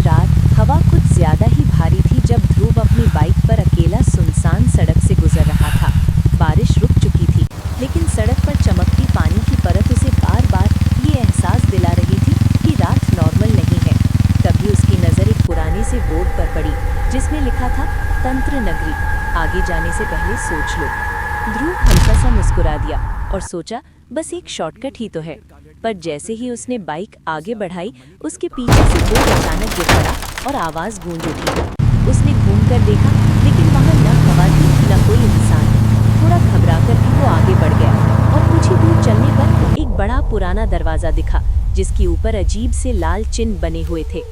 रात हवा कुछ ज्यादा ही भारी थी जब ध्रुव अपनी बाइक पर अकेला सुनसान सड़क से गुजर रहा था। बारिश रुक चुकी थी, लेकिन सड़क पर चमकती पानी की परत उसे बार बार ये एहसास दिला रही थी कि रात नॉर्मल नहीं है। तभी उसकी नज़र एक पुराने से बोर्ड पर पड़ी जिसमें लिखा था तंत्र नगरी, आगे जाने से पहले सोच लो। ध्रुव हल्का सा मुस्कुरा दिया और सोचा बस एक शॉर्टकट ही तो है। पर जैसे ही उसने बाइक आगे बढ़ाई, उसके पीछे से बोर्ड अचानक गिर पड़ा और आवाज़ गूंज उठी। उसने घूमकर देखा, लेकिन वहाँ न हवा थी न कोई इंसान। थोड़ा घबराकर भी वो आगे बढ़ गया और कुछ ही दूर चलने पर एक बड़ा पुराना दरवाज़ा दिखा जिसके ऊपर अजीब से लाल चिन्ह बने हुए थे।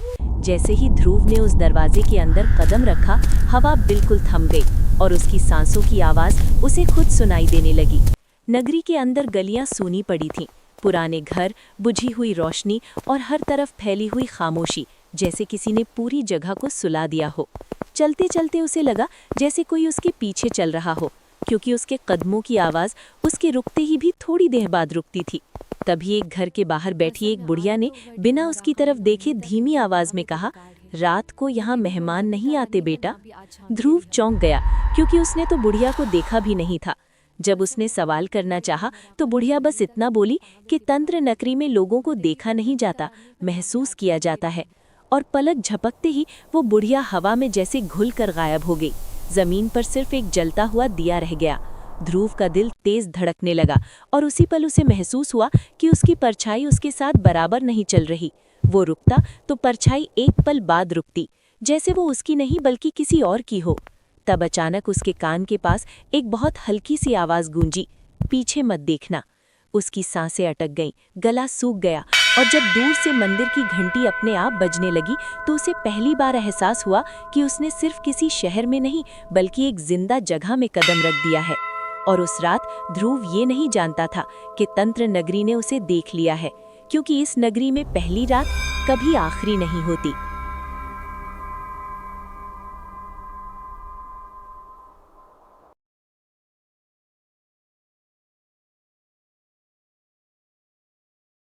जैसे ही ध्रुव ने उस दरवाजे के अंदर कदम रखा, हवा बिल्कुल थम गई और उसकी सांसों की आवाज़ उसे खुद सुनाई देने लगी। नगरी के अंदर गलियां सूनी पड़ी थीं, पुराने घर, बुझी हुई रोशनी और हर तरफ फैली हुई खामोशी, जैसे किसी ने पूरी जगह को सुला दिया हो। चलते चलते उसे लगा जैसे कोई उसके पीछे चल रहा हो, क्योंकि उसके कदमों की आवाज़ उसके रुकते ही भी थोड़ी देर बाद रुकती थी। तभी एक घर के बाहर बैठी एक बुढ़िया ने बिना उसकी तरफ देखे धीमी आवाज़ में कहा, रात को यहाँ मेहमान नहीं आते बेटा। ध्रुव चौंक गया, क्योंकि उसने तो बुढ़िया को देखा भी नहीं था। जब उसने सवाल करना चाहा तो बुढ़िया बस इतना बोली कि तंत्र नगरी में लोगों को देखा नहीं जाता, महसूस किया जाता है। और पलक झपकते ही वो बुढ़िया हवा में जैसे घुल कर गायब हो गई। जमीन पर सिर्फ एक जलता हुआ दिया रह गया। ध्रुव का दिल तेज धड़कने लगा और उसी पल उसे महसूस हुआ कि उसकी परछाई उसके साथ बराबर नहीं चल रही। वो रुकता तो परछाई एक पल बाद रुकती, जैसे वो उसकी नहीं बल्कि किसी और की हो। तब अचानक उसके कान के पास एक बहुत हल्की सी आवाज़ गूंजी, पीछे मत देखना। उसकी सांसें अटक गईं, गला सूख गया और जब दूर से मंदिर की घंटी अपने आप बजने लगी तो उसे पहली बार एहसास हुआ कि उसने सिर्फ किसी शहर में नहीं बल्कि एक जिंदा जगह में कदम रख दिया है। और उस रात ध्रुव ये नहीं जानता था कि तंत्र नगरी ने उसे देख लिया है, क्योंकि इस नगरी में पहली रात कभी आखिरी नहीं होती।